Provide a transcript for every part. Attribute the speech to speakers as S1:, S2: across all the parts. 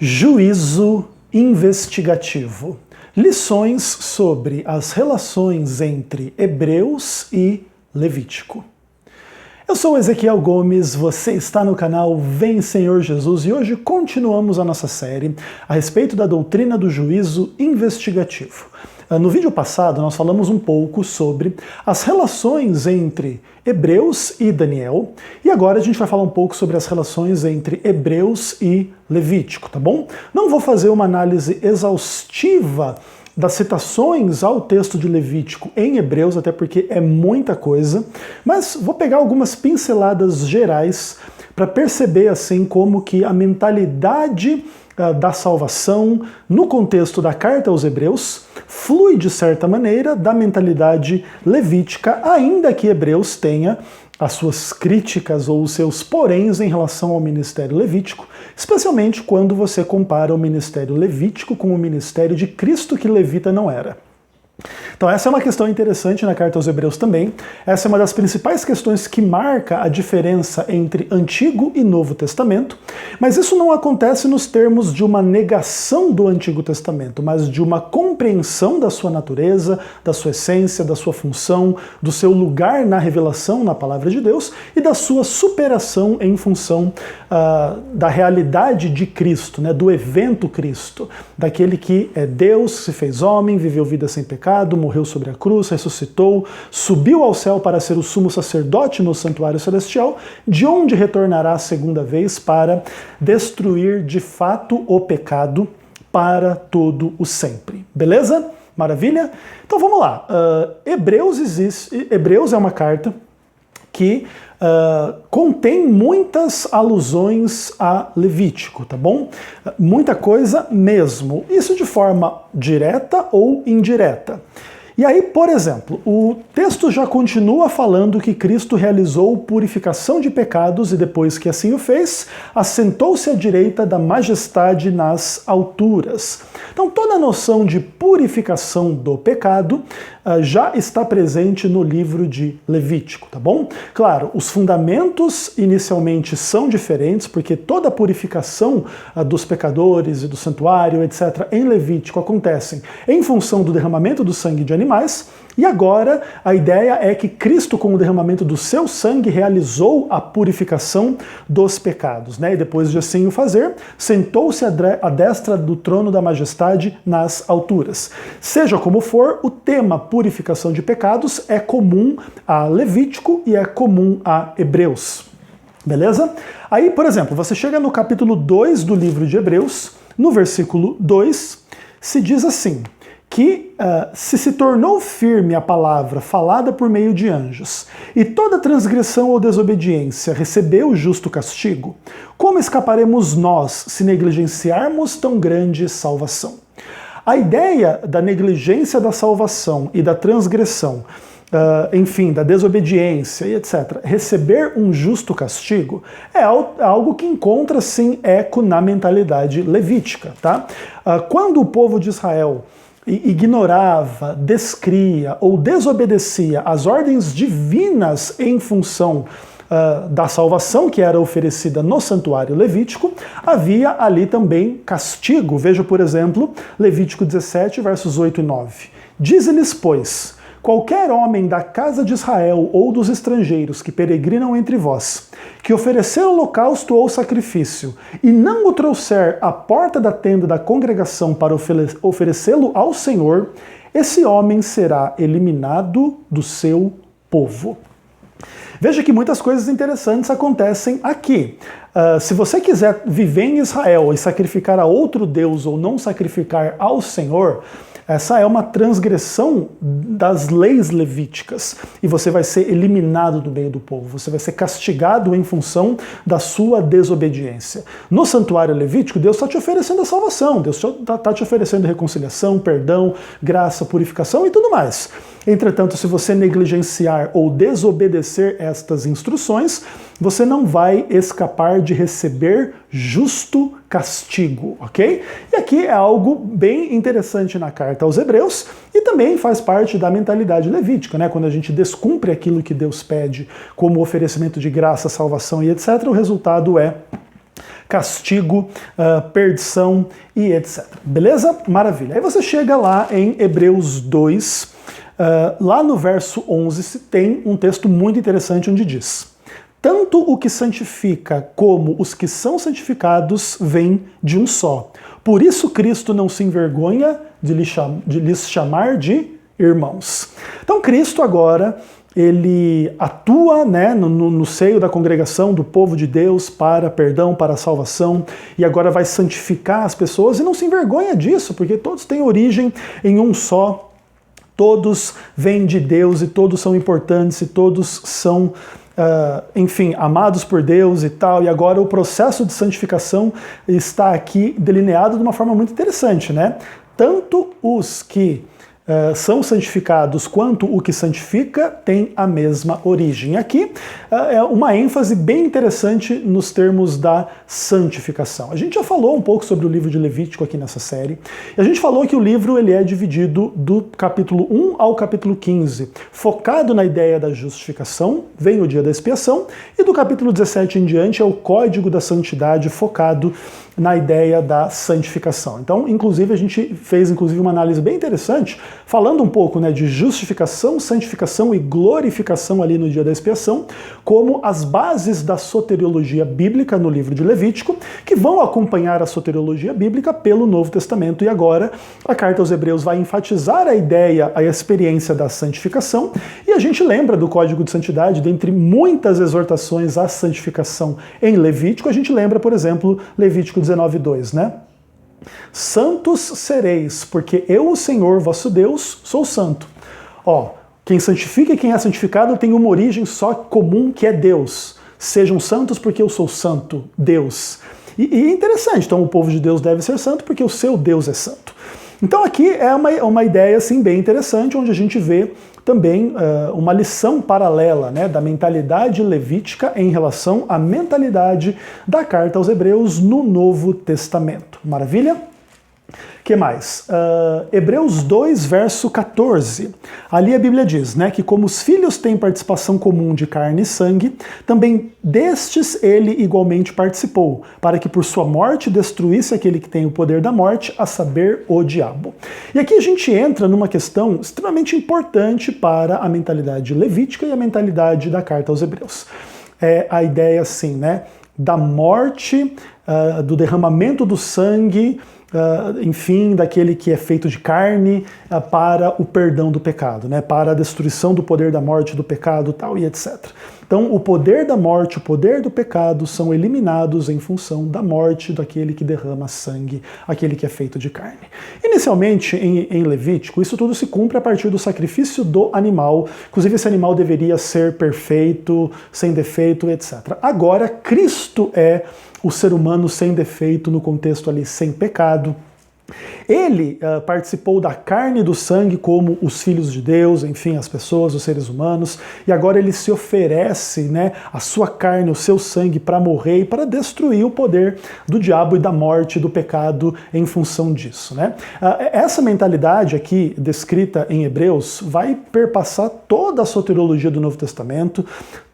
S1: Juízo investigativo. Lições sobre as relações entre Hebreus e Levítico. Eu sou Ezequiel Gomes, você está no canal Vem Senhor Jesus e hoje continuamos a nossa série a respeito da doutrina do juízo investigativo. No vídeo passado nós falamos um pouco sobre as relações entre Hebreus e Daniel e agora a gente vai falar um pouco sobre as relações entre Hebreus e Levítico, tá bom? Não vou fazer uma análise exaustiva das citações ao texto de Levítico em Hebreus, até porque é muita coisa, mas vou pegar algumas pinceladas gerais para perceber assim como que a mentalidade da salvação no contexto da carta aos Hebreus flui de certa maneira da mentalidade levítica, ainda que Hebreus tenha as suas críticas ou os seus poréns em relação ao ministério levítico, especialmente quando você compara o ministério levítico com o ministério de Cristo, que levita não era. Então essa é uma questão interessante na carta aos Hebreus também. Essa é uma das principais questões que marca a diferença entre Antigo e Novo Testamento, mas isso não acontece nos termos de uma negação do Antigo Testamento, mas de uma compreensão da sua natureza, da sua essência, da sua função, do seu lugar na revelação, na palavra de Deus, e da sua superação em função da realidade de Cristo, né, do evento Cristo, daquele que é Deus, se fez homem, viveu vida sem pecado, morreu sobre a cruz, ressuscitou, subiu ao céu para ser o sumo sacerdote no santuário celestial, de onde retornará a segunda vez para destruir de fato o pecado para todo o sempre. Beleza? Maravilha? Então vamos lá. Hebreus é uma carta que contém muitas alusões a Levítico, tá bom? Muita coisa mesmo. Isso de forma direta ou indireta. E aí, por exemplo, o texto já continua falando que Cristo realizou purificação de pecados e depois que assim o fez, assentou-se à direita da majestade nas alturas. Então toda a noção de purificação do pecado já está presente no livro de Levítico, tá bom? Claro, os fundamentos inicialmente são diferentes, porque toda a purificação dos pecadores e do santuário, etc., em Levítico acontecem em função do derramamento do sangue de animais, e agora a ideia é que Cristo, com o derramamento do seu sangue, realizou a purificação dos pecados, né? E depois de assim o fazer, sentou-se à destra do trono da majestade nas alturas. Seja como for, o tema purificação de pecados é comum a Levítico e é comum a Hebreus. Beleza? Aí, por exemplo, você chega no capítulo 2 do livro de Hebreus, no versículo 2, se diz assim: que se tornou firme a palavra falada por meio de anjos, e toda transgressão ou desobediência recebeu justo castigo, como escaparemos nós se negligenciarmos tão grande salvação? A ideia da negligência da salvação e da transgressão, enfim, da desobediência e etc., receber um justo castigo é algo que encontra sim eco na mentalidade levítica, tá? Quando o povo de Israel ignorava, descria ou desobedecia às ordens divinas em função da salvação que era oferecida no santuário levítico, havia ali também castigo. Veja, por exemplo, Levítico 17, versos 8 e 9. Dize-lhes, pois, qualquer homem da casa de Israel ou dos estrangeiros que peregrinam entre vós, que oferecer holocausto ou sacrifício, e não o trouxer à porta da tenda da congregação para oferecê-lo ao Senhor, esse homem será eliminado do seu povo. Veja que muitas coisas interessantes acontecem aqui. Se você quiser viver em Israel e sacrificar a outro Deus ou não sacrificar ao Senhor, essa é uma transgressão das leis levíticas e você vai ser eliminado do meio do povo, você vai ser castigado em função da sua desobediência. No santuário levítico, Deus está te oferecendo a salvação, Deus está te oferecendo reconciliação, perdão, graça, purificação e tudo mais. Entretanto, se você negligenciar ou desobedecer estas instruções, você não vai escapar de receber justo castigo, ok? E aqui é algo bem interessante na carta aos Hebreus e também faz parte da mentalidade levítica, né? Quando a gente descumpre aquilo que Deus pede como oferecimento de graça, salvação e etc., o resultado é castigo, perdição e etc. Beleza? Maravilha. Aí você chega lá em Hebreus 2, lá no verso 11, tem um texto muito interessante onde diz: tanto o que santifica como os que são santificados vêm de um só. Por isso Cristo não se envergonha de lhes chamar de irmãos. Então Cristo agora, ele atua, né, no seio da congregação do povo de Deus para perdão, para salvação, e agora vai santificar as pessoas e não se envergonha disso, porque todos têm origem em um só, todos vêm de Deus e todos são importantes e todos são, enfim, amados por Deus e tal, e agora o processo de santificação está aqui delineado de uma forma muito interessante, né? Tanto os que são santificados quanto o que santifica tem a mesma origem. Aqui é uma ênfase bem interessante nos termos da santificação. A gente já falou um pouco sobre o livro de Levítico aqui nessa série, e a gente falou que o livro ele é dividido do capítulo 1 ao capítulo 15, focado na ideia da justificação, vem o dia da expiação, e do capítulo 17 em diante é o código da santidade, focado na ideia da santificação. Então, inclusive, a gente fez uma análise bem interessante, falando um pouco, né, de justificação, santificação e glorificação ali no dia da expiação, como as bases da soteriologia bíblica no livro de Levítico, que vão acompanhar a soteriologia bíblica pelo Novo Testamento. E agora, a carta aos Hebreus vai enfatizar a ideia, a experiência da santificação, e a gente lembra do Código de Santidade, dentre muitas exortações à santificação em Levítico, a gente lembra, por exemplo, Levítico 19:2, né? Santos sereis, porque eu, o Senhor, vosso Deus, sou santo. Ó, quem santifica e quem é santificado tem uma origem só comum, que é Deus. Sejam santos porque eu sou santo, Deus. E é interessante, então o povo de Deus deve ser santo porque o seu Deus é santo. Então aqui é uma ideia assim, bem interessante, onde a gente vê também uma lição paralela, né, da mentalidade levítica em relação à mentalidade da carta aos Hebreus no Novo Testamento. Maravilha? Que mais? Hebreus 2, verso 14. Ali a Bíblia diz, né, que como os filhos têm participação comum de carne e sangue, também destes ele igualmente participou, para que por sua morte destruísse aquele que tem o poder da morte, a saber, o diabo. E aqui a gente entra numa questão extremamente importante para a mentalidade levítica e a mentalidade da carta aos Hebreus. É a ideia, assim, né, da morte, do derramamento do sangue, enfim, daquele que é feito de carne, para o perdão do pecado, né, para a destruição do poder da morte, do pecado, tal, e etc. Então, o poder da morte, o poder do pecado são eliminados em função da morte daquele que derrama sangue, aquele que é feito de carne. Inicialmente, em Levítico, isso tudo se cumpre a partir do sacrifício do animal. Inclusive, esse animal deveria ser perfeito, sem defeito, etc. Agora, Cristo é o ser humano sem defeito, no contexto ali sem pecado. Ele participou da carne e do sangue como os filhos de Deus, enfim, as pessoas, os seres humanos, e agora ele se oferece, né, a sua carne, o seu sangue para morrer e para destruir o poder do diabo e da morte, do pecado em função disso, né? Essa mentalidade aqui descrita em Hebreus vai perpassar toda a soteriologia do Novo Testamento,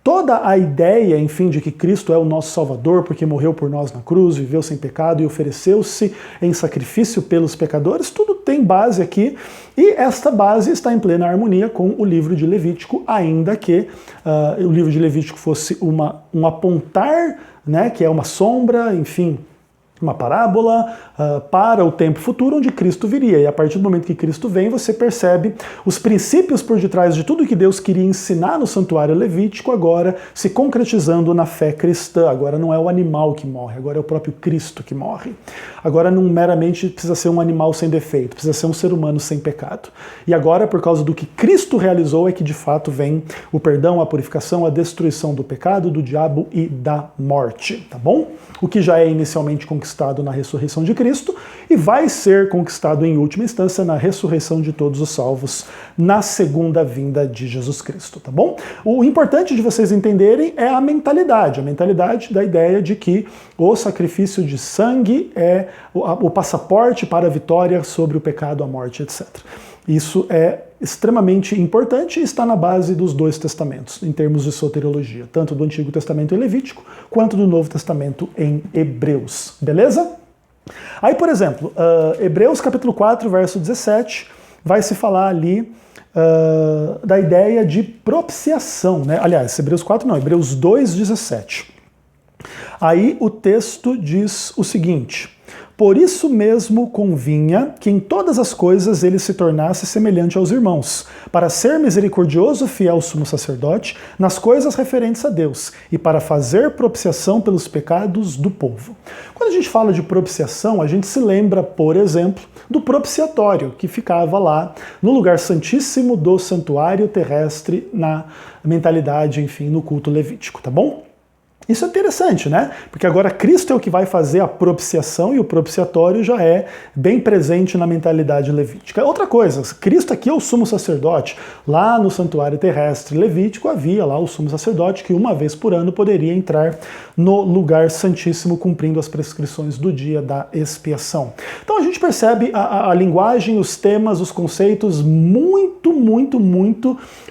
S1: toda a ideia, enfim, de que Cristo é o nosso Salvador porque morreu por nós na cruz, viveu sem pecado e ofereceu-se em sacrifício pelos pecadores, tudo tem base aqui, e esta base está em plena harmonia com o livro de Levítico, ainda que o livro de Levítico fosse um apontar, né, que é uma sombra, enfim, uma parábola para o tempo futuro onde Cristo viria. E a partir do momento que Cristo vem, você percebe os princípios por detrás de tudo que Deus queria ensinar no santuário levítico, agora se concretizando na fé cristã. Agora não é o animal que morre, agora é o próprio Cristo que morre. Agora não meramente precisa ser um animal sem defeito, precisa ser um ser humano sem pecado. E agora, por causa do que Cristo realizou, é que de fato vem o perdão, a purificação, a destruição do pecado, do diabo e da morte, tá bom? O que já é inicialmente conquistado na ressurreição de Cristo e vai ser conquistado em última instância na ressurreição de todos os salvos na segunda vinda de Jesus Cristo, tá bom? O importante de vocês entenderem é a mentalidade da ideia de que o sacrifício de sangue é o passaporte para a vitória sobre o pecado, a morte, etc. Isso é extremamente importante e está na base dos dois testamentos, em termos de soteriologia, tanto do Antigo Testamento em Levítico, quanto do Novo Testamento em Hebreus, beleza? Aí, por exemplo, Hebreus capítulo 4, verso 17, vai se falar ali da ideia de propiciação, né? Aliás, Hebreus 4 não, Hebreus 2, 17. Aí o texto diz o seguinte: por isso mesmo convinha que em todas as coisas ele se tornasse semelhante aos irmãos, para ser misericordioso e fiel sumo sacerdote nas coisas referentes a Deus, e para fazer propiciação pelos pecados do povo. Quando a gente fala de propiciação, a gente se lembra, por exemplo, do propiciatório, que ficava lá no lugar santíssimo do santuário terrestre, na mentalidade, enfim, no culto levítico, tá bom? Isso é interessante, né? Porque agora Cristo é o que vai fazer a propiciação e o propiciatório já é bem presente na mentalidade levítica. Outra coisa, Cristo aqui é o sumo sacerdote. Lá no santuário terrestre levítico havia lá o sumo sacerdote que uma vez por ano poderia entrar no lugar santíssimo cumprindo as prescrições do dia da expiação. Então a gente percebe a linguagem, os temas, os conceitos muito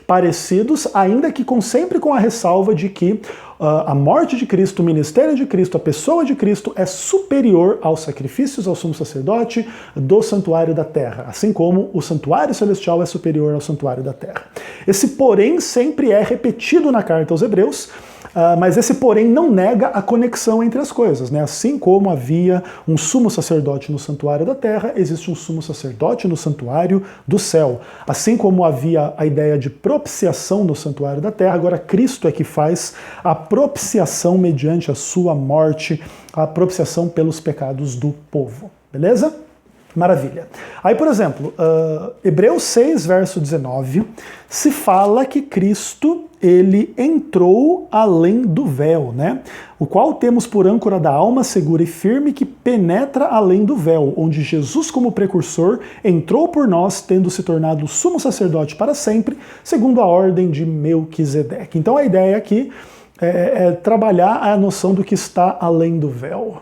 S1: parecidos, ainda que sempre com a ressalva de que a morte de Cristo, o ministério de Cristo, a pessoa de Cristo é superior aos sacrifícios ao sumo sacerdote do santuário da terra, assim como o santuário celestial é superior ao santuário da terra. Esse porém sempre é repetido na carta aos Hebreus, mas esse porém não nega a conexão entre as coisas, né? Assim como havia um sumo sacerdote no santuário da terra, existe um sumo sacerdote no santuário do céu. Assim como havia a ideia de propiciação no santuário da terra, agora Cristo é que faz a propiciação mediante a sua morte, a propiciação pelos pecados do povo. Beleza? Maravilha. Aí, por exemplo, Hebreus 6, verso 19, se fala que Cristo, ele entrou além do véu, né? O qual temos por âncora da alma segura e firme que penetra além do véu, onde Jesus como precursor entrou por nós, tendo se tornado sumo sacerdote para sempre, segundo a ordem de Melquisedeque. Então a ideia aqui é trabalhar a noção do que está além do véu.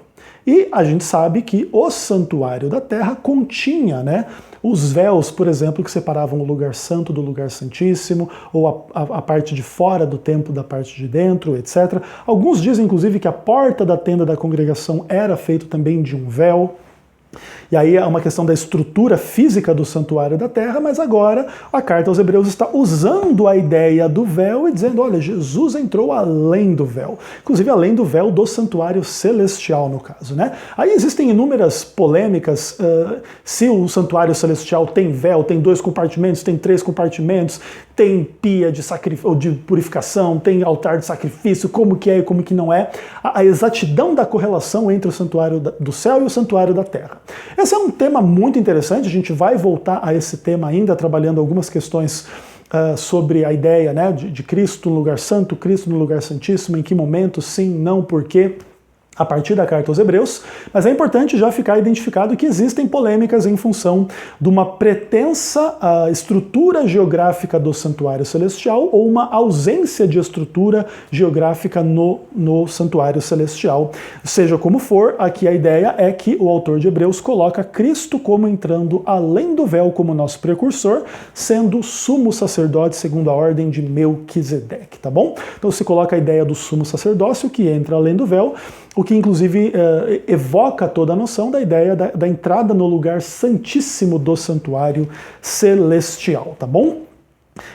S1: E a gente sabe que o santuário da terra continha, né, os véus, por exemplo, que separavam o lugar santo do lugar santíssimo, ou a parte de fora do templo da parte de dentro, etc. Alguns dizem, inclusive, que a porta da tenda da congregação era feita também de um véu. E aí é uma questão da estrutura física do santuário da terra, mas agora a carta aos Hebreus está usando a ideia do véu e dizendo, olha, Jesus entrou além do véu, inclusive além do véu do santuário celestial, no caso, né? Aí existem inúmeras polêmicas, se o santuário celestial tem véu, tem 2 compartimentos, tem 3 compartimentos, tem pia de purificação, tem altar de sacrifício, como que é e como que não é, a exatidão da correlação entre o santuário do céu e o santuário da terra. Esse é um tema muito interessante, a gente vai voltar a esse tema ainda, trabalhando algumas questões sobre a ideia, né, de Cristo no lugar santo, Cristo no lugar santíssimo, em que momento, sim, não, por quê, a partir da carta aos Hebreus, mas é importante já ficar identificado que existem polêmicas em função de uma pretensa estrutura geográfica do santuário celestial ou uma ausência de estrutura geográfica no santuário celestial. Seja como for, aqui a ideia é que o autor de Hebreus coloca Cristo como entrando além do véu como nosso precursor, sendo sumo sacerdote segundo a ordem de Melquisedeque, tá bom? Então se coloca a ideia do sumo sacerdócio que entra além do véu, o que inclusive evoca toda a noção da ideia da entrada no lugar santíssimo do santuário celestial, tá bom?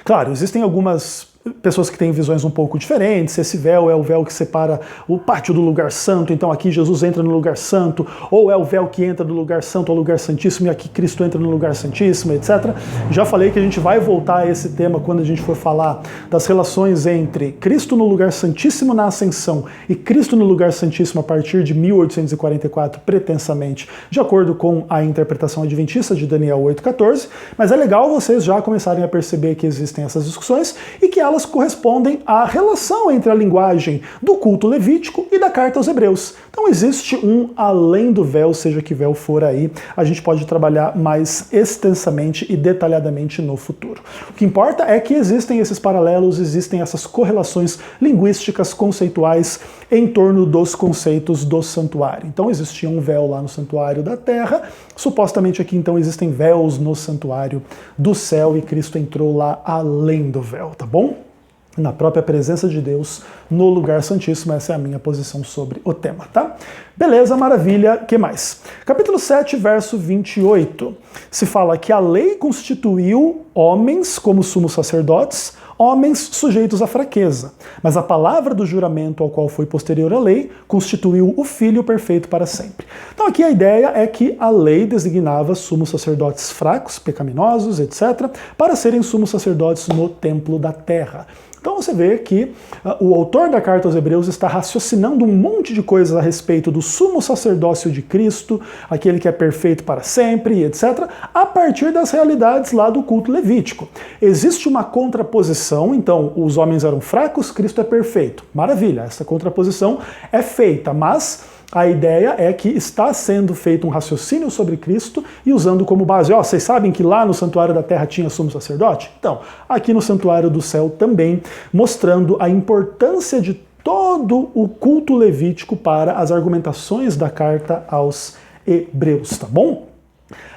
S1: Claro, existem algumas pessoas que têm visões um pouco diferentes, esse véu é o véu que separa o pátio do lugar santo, então aqui Jesus entra no lugar santo, ou é o véu que entra do lugar santo ao lugar santíssimo e aqui Cristo entra no lugar santíssimo, etc. Já falei que a gente vai voltar a esse tema quando a gente for falar das relações entre Cristo no lugar santíssimo na ascensão e Cristo no lugar santíssimo a partir de 1844, pretensamente, de acordo com a interpretação adventista de Daniel 8,14, mas é legal vocês já começarem a perceber que existem essas discussões e que elas elas correspondem à relação entre a linguagem do culto levítico e da carta aos Hebreus. Então existe um além do véu, seja que véu for aí, a gente pode trabalhar mais extensamente e detalhadamente no futuro. O que importa é que existem esses paralelos, existem essas correlações linguísticas, conceituais, em torno dos conceitos do santuário. Então existia um véu lá no santuário da terra, supostamente aqui então existem véus no santuário do céu e Cristo entrou lá além do véu, tá bom? Na própria presença de Deus, no lugar santíssimo. Essa é a minha posição sobre o tema, tá? Beleza, maravilha, que mais? Capítulo 7, verso 28. Se fala que a lei constituiu homens como sumos sacerdotes, homens sujeitos à fraqueza. Mas a palavra do juramento ao qual foi posterior a lei constituiu o Filho perfeito para sempre. Então aqui a ideia é que a lei designava sumos sacerdotes fracos, pecaminosos, etc., para serem sumos sacerdotes no templo da terra. Então você vê que o autor da carta aos Hebreus está raciocinando um monte de coisas a respeito do sumo sacerdócio de Cristo, aquele que é perfeito para sempre, etc., a partir das realidades lá do culto levítico. Existe uma contraposição, então os homens eram fracos, Cristo é perfeito. Maravilha, essa contraposição é feita, mas a ideia é que está sendo feito um raciocínio sobre Cristo e usando como base, vocês sabem que lá no santuário da terra tinha sumo sacerdote? Então, aqui no santuário do céu também, mostrando a importância de todo o culto levítico para as argumentações da carta aos Hebreus, tá bom?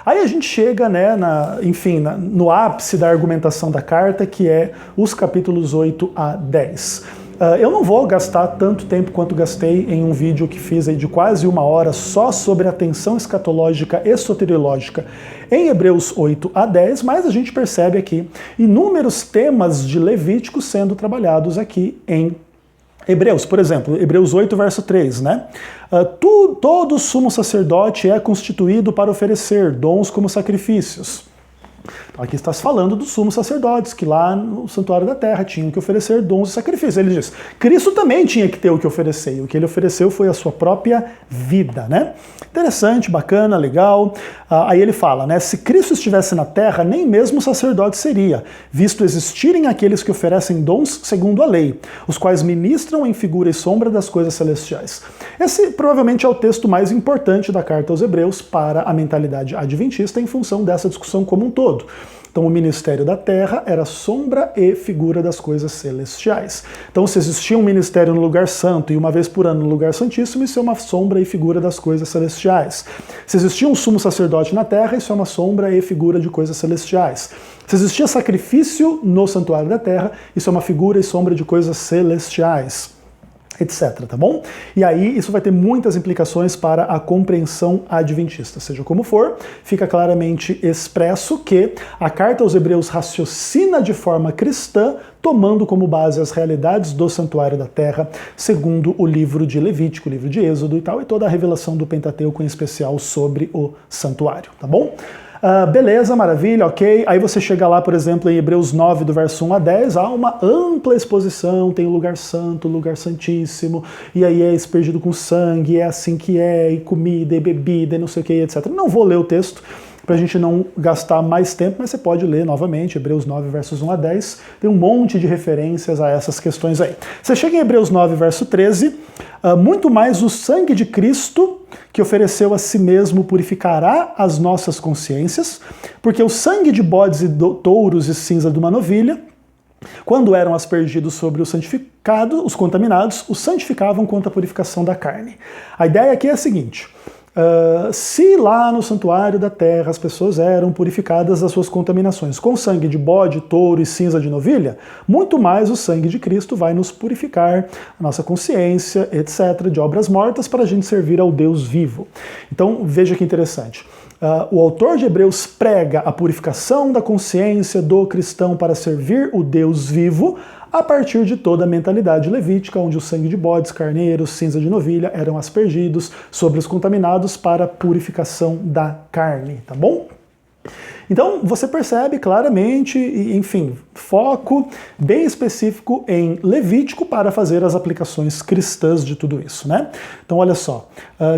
S1: Aí a gente chega, né, no ápice da argumentação da carta, que é os capítulos 8 a 10. Eu não vou gastar tanto tempo quanto gastei em um vídeo que fiz aí de quase 1 hora só sobre a tensão escatológica e soteriológica em Hebreus 8 a 10, mas a gente percebe aqui inúmeros temas de Levítico sendo trabalhados aqui em Hebreus. Por exemplo, Hebreus 8, verso 3, né? Todo sumo sacerdote é constituído para oferecer dons como sacrifícios. Então, aqui está se falando dos sumos sacerdotes, que lá no santuário da terra tinham que oferecer dons e sacrifícios. Ele diz, Cristo também tinha que ter o que oferecer, e o que ele ofereceu foi a sua própria vida, né? Interessante, bacana, legal. Aí ele fala, né, se Cristo estivesse na terra, nem mesmo sacerdote seria, visto existirem aqueles que oferecem dons segundo a lei, os quais ministram em figura e sombra das coisas celestiais. Esse provavelmente é o texto mais importante da carta aos Hebreus para a mentalidade adventista em função dessa discussão como um todo. Então o ministério da terra era sombra e figura das coisas celestiais. Então se existia um ministério no lugar santo e uma vez por ano no lugar santíssimo, isso é uma sombra e figura das coisas celestiais. Se existia um sumo sacerdote na terra, isso é uma sombra e figura de coisas celestiais. Se existia sacrifício no santuário da terra, isso é uma figura e sombra de coisas celestiais, etc, tá bom? E aí isso vai ter muitas implicações para a compreensão adventista. Seja como for, fica claramente expresso que a carta aos Hebreus raciocina de forma cristã, tomando como base as realidades do santuário da terra, segundo o livro de Levítico, o livro de Êxodo e tal, e toda a revelação do Pentateuco em especial sobre o santuário, tá bom? Beleza, maravilha, ok. Aí você chega lá, por exemplo, em Hebreus 9, do verso 1 a 10, há uma ampla exposição, tem o lugar santo, o lugar santíssimo, e aí é aspergido com sangue, é assim que é, e comida, e bebida, e não sei o que, etc. Não vou ler o texto, para a gente não gastar mais tempo, mas você pode ler novamente, Hebreus 9, versos 1 a 10, tem um monte de referências a essas questões aí. Você chega em Hebreus 9, verso 13, muito mais o sangue de Cristo, que ofereceu a si mesmo, purificará as nossas consciências, porque o sangue de bodes e touros e cinza de uma novilha, quando eram aspergidos sobre os santificados, os contaminados, os santificavam quanto à purificação da carne. A ideia aqui é a seguinte: se lá no santuário da terra as pessoas eram purificadas das suas contaminações com sangue de bode, touro e cinza de novilha, muito mais o sangue de Cristo vai nos purificar a nossa consciência, etc., de obras mortas para a gente servir ao Deus vivo. Então veja que interessante. O autor de Hebreus prega a purificação da consciência do cristão para servir o Deus vivo, a partir de toda a mentalidade levítica, onde o sangue de bodes, carneiros, cinza de novilha eram aspergidos sobre os contaminados para a purificação da carne, tá bom? Então, você percebe claramente, enfim, foco bem específico em Levítico para fazer as aplicações cristãs de tudo isso, né? Então, olha só,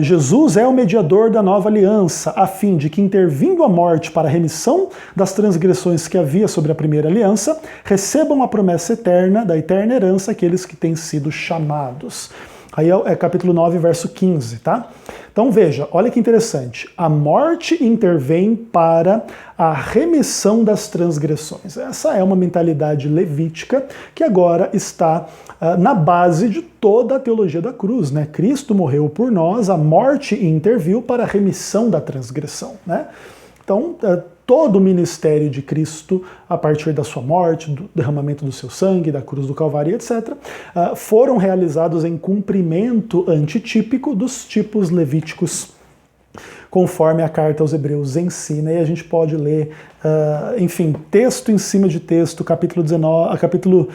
S1: Jesus é o mediador da nova aliança, a fim de que, intervindo a morte para a remissão das transgressões que havia sobre a primeira aliança, recebam a promessa eterna, da eterna herança, aqueles que têm sido chamados. Aí é capítulo 9, verso 15, tá? Então veja, olha que interessante. A morte intervém para a remissão das transgressões. Essa é uma mentalidade levítica que agora está na base de toda a teologia da cruz, né? Cristo morreu por nós, a morte interviu para a remissão da transgressão, né? Então, todo o ministério de Cristo, a partir da sua morte, do derramamento do seu sangue, da cruz do Calvário, etc., foram realizados em cumprimento antitípico dos tipos levíticos, conforme a carta aos Hebreus ensina, e a gente pode ler, enfim, texto em cima de texto, capítulo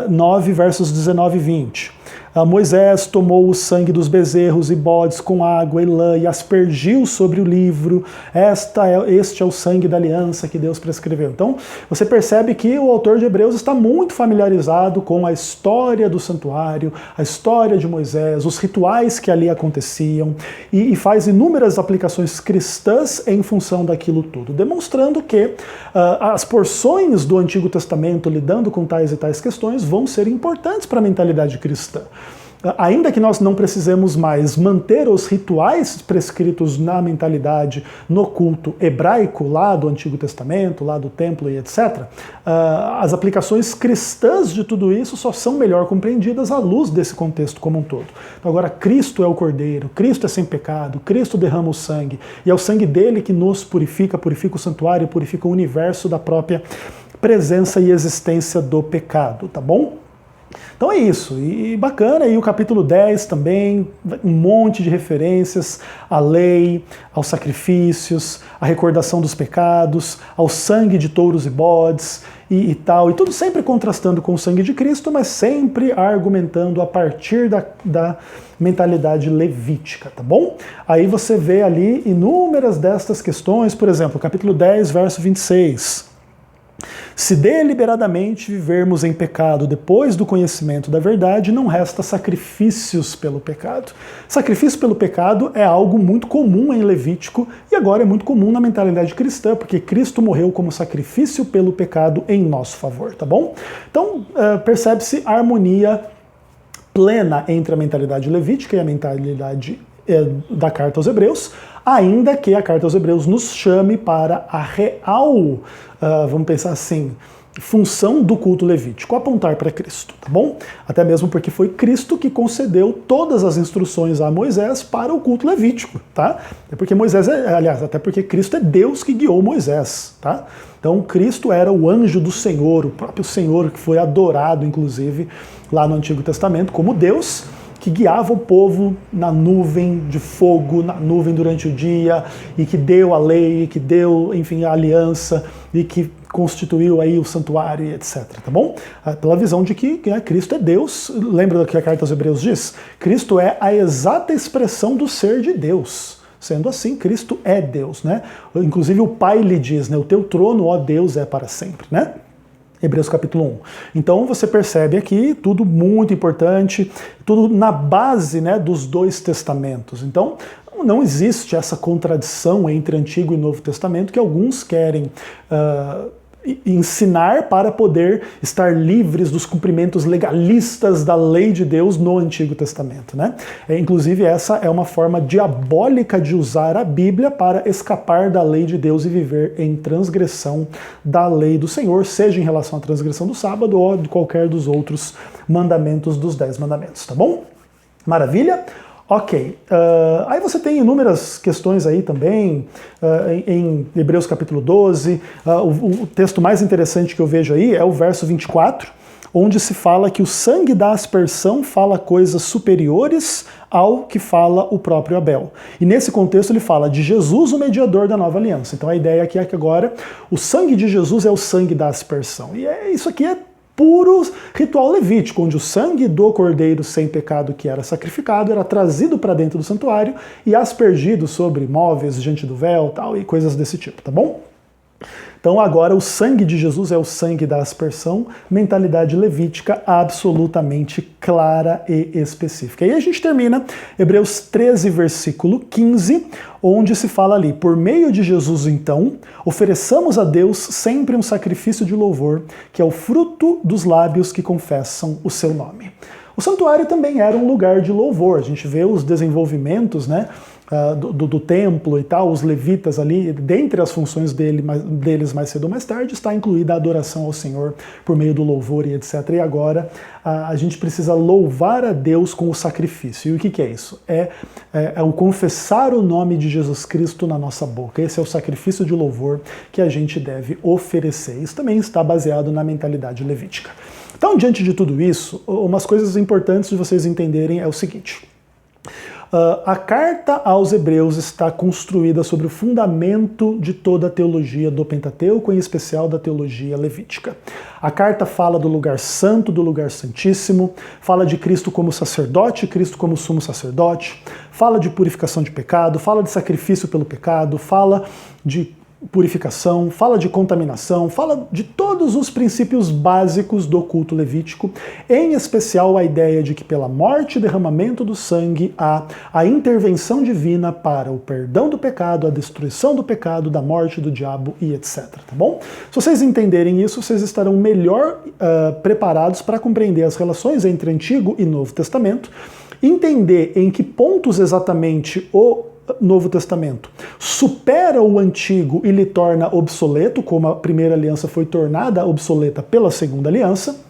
S1: 9, versos 19 e 20. Moisés tomou o sangue dos bezerros e bodes com água e lã e aspergiu sobre o livro. Este é o sangue da aliança que Deus prescreveu. Então, você percebe que o autor de Hebreus está muito familiarizado com a história do santuário, a história de Moisés, os rituais que ali aconteciam, e faz inúmeras aplicações cristãs em função daquilo tudo, demonstrando que as porções do Antigo Testamento lidando com tais e tais questões vão ser importantes para a mentalidade cristã. Ainda que nós não precisemos mais manter os rituais prescritos na mentalidade, no culto hebraico, lá do Antigo Testamento, lá do templo e etc., as aplicações cristãs de tudo isso só são melhor compreendidas à luz desse contexto como um todo. Então, agora, Cristo é o Cordeiro, Cristo é sem pecado, Cristo derrama o sangue, e é o sangue dele que nos purifica, purifica o santuário, purifica o universo da própria presença e existência do pecado, tá bom? Então é isso, e bacana, e o capítulo 10 também, um monte de referências à lei, aos sacrifícios, à recordação dos pecados, ao sangue de touros e bodes e tal, e tudo sempre contrastando com o sangue de Cristo, mas sempre argumentando a partir da mentalidade levítica, tá bom? Aí você vê ali inúmeras destas questões, por exemplo, capítulo 10, verso 26. Se deliberadamente vivermos em pecado depois do conhecimento da verdade, não resta sacrifícios pelo pecado. Sacrifício pelo pecado é algo muito comum em Levítico e agora é muito comum na mentalidade cristã, porque Cristo morreu como sacrifício pelo pecado em nosso favor, tá bom? Então, percebe-se a harmonia plena entre a mentalidade levítica e a mentalidade da carta aos Hebreus, ainda que a carta aos Hebreus nos chame para a real, vamos pensar assim, função do culto levítico, apontar para Cristo, tá bom? Até mesmo porque foi Cristo que concedeu todas as instruções a Moisés para o culto levítico, tá? É porque até porque Cristo é Deus que guiou Moisés, tá? Então Cristo era o anjo do Senhor, o próprio Senhor que foi adorado, inclusive, lá no Antigo Testamento como Deus, que guiava o povo na nuvem de fogo, na nuvem durante o dia, e que deu a lei, que deu, enfim, a aliança, e que constituiu aí o santuário, etc. Tá bom? Pela visão de que Cristo é Deus, lembra do que a carta aos Hebreus diz? Cristo é a exata expressão do ser de Deus. Sendo assim, Cristo é Deus, né? Inclusive o Pai lhe diz, né? O teu trono, ó Deus, é para sempre, né? Hebreus capítulo 1. Então você percebe aqui tudo muito importante, tudo na base, né, dos dois testamentos. Então não existe essa contradição entre Antigo e Novo Testamento que alguns querem ensinar para poder estar livres dos cumprimentos legalistas da lei de Deus no Antigo Testamento, né? Inclusive essa é uma forma diabólica de usar a Bíblia para escapar da lei de Deus e viver em transgressão da lei do Senhor, seja em relação à transgressão do sábado ou de qualquer dos outros mandamentos dos 10 mandamentos, tá bom? Maravilha? Ok, aí você tem inúmeras questões aí também, em Hebreus capítulo 12, o texto mais interessante que eu vejo aí é o verso 24, onde se fala que o sangue da aspersão fala coisas superiores ao que fala o próprio Abel. E nesse contexto ele fala de Jesus, o mediador da nova aliança. Então a ideia aqui é que agora o sangue de Jesus é o sangue da aspersão. E isso aqui é puro ritual levítico, onde o sangue do cordeiro sem pecado que era sacrificado era trazido para dentro do santuário e aspergido sobre móveis diante do véu, tal, e coisas desse tipo, tá bom? Então agora o sangue de Jesus é o sangue da aspersão, mentalidade levítica absolutamente clara e específica. E aí a gente termina Hebreus 13, versículo 15, onde se fala ali, por meio de Jesus então, ofereçamos a Deus sempre um sacrifício de louvor, que é o fruto dos lábios que confessam o seu nome. O santuário também era um lugar de louvor. A gente vê os desenvolvimentos, né, do templo e tal, os levitas ali, dentre as funções deles mais cedo ou mais tarde, está incluída a adoração ao Senhor por meio do louvor e etc. E agora a gente precisa louvar a Deus com o sacrifício. E o que é isso? É o confessar o nome de Jesus Cristo na nossa boca. Esse é o sacrifício de louvor que a gente deve oferecer. Isso também está baseado na mentalidade levítica. Então, diante de tudo isso, umas coisas importantes de vocês entenderem é o seguinte. A carta aos Hebreus está construída sobre o fundamento de toda a teologia do Pentateuco, em especial da teologia levítica. A carta fala do lugar santo, do lugar santíssimo, fala de Cristo como sacerdote, Cristo como sumo sacerdote, fala de purificação de pecado, fala de sacrifício pelo pecado, fala de purificação, fala de contaminação, fala de todos os princípios básicos do culto levítico, em especial a ideia de que pela morte e derramamento do sangue há a intervenção divina para o perdão do pecado, a destruição do pecado, da morte do diabo e etc. Tá bom? Se vocês entenderem isso, vocês estarão melhor preparados para compreender as relações entre Antigo e Novo Testamento, entender em que pontos exatamente o Novo Testamento supera o Antigo e lhe torna obsoleto, como a primeira aliança foi tornada obsoleta pela segunda aliança,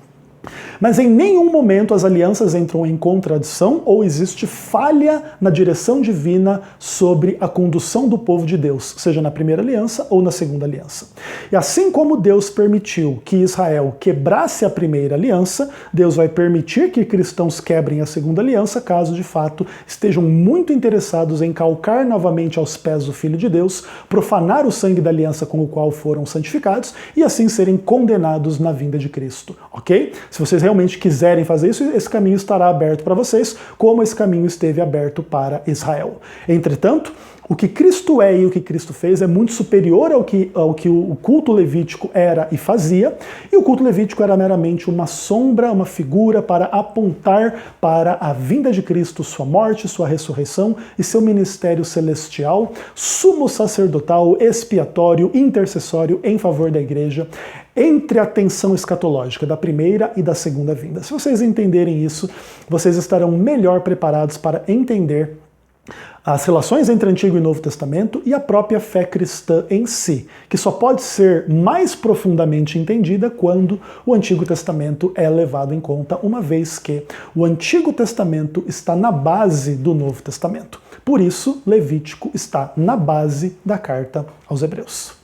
S1: mas em nenhum momento as alianças entram em contradição ou existe falha na direção divina sobre a condução do povo de Deus, seja na primeira aliança ou na segunda aliança. E assim como Deus permitiu que Israel quebrasse a primeira aliança, Deus vai permitir que cristãos quebrem a segunda aliança, caso de fato estejam muito interessados em calcar novamente aos pés do Filho de Deus, profanar o sangue da aliança com o qual foram santificados e assim serem condenados na vinda de Cristo, ok? Se vocês realmente quiserem fazer isso, esse caminho estará aberto para vocês, como esse caminho esteve aberto para Israel. Entretanto, o que Cristo é e o que Cristo fez é muito superior ao que o culto levítico era e fazia, e o culto levítico era meramente uma sombra, uma figura para apontar para a vinda de Cristo, sua morte, sua ressurreição e seu ministério celestial, sumo sacerdotal, expiatório, intercessório em favor da igreja, entre a tensão escatológica da primeira e da segunda vinda. Se vocês entenderem isso, vocês estarão melhor preparados para entender as relações entre Antigo e Novo Testamento e a própria fé cristã em si, que só pode ser mais profundamente entendida quando o Antigo Testamento é levado em conta, uma vez que o Antigo Testamento está na base do Novo Testamento. Por isso, Levítico está na base da carta aos Hebreus.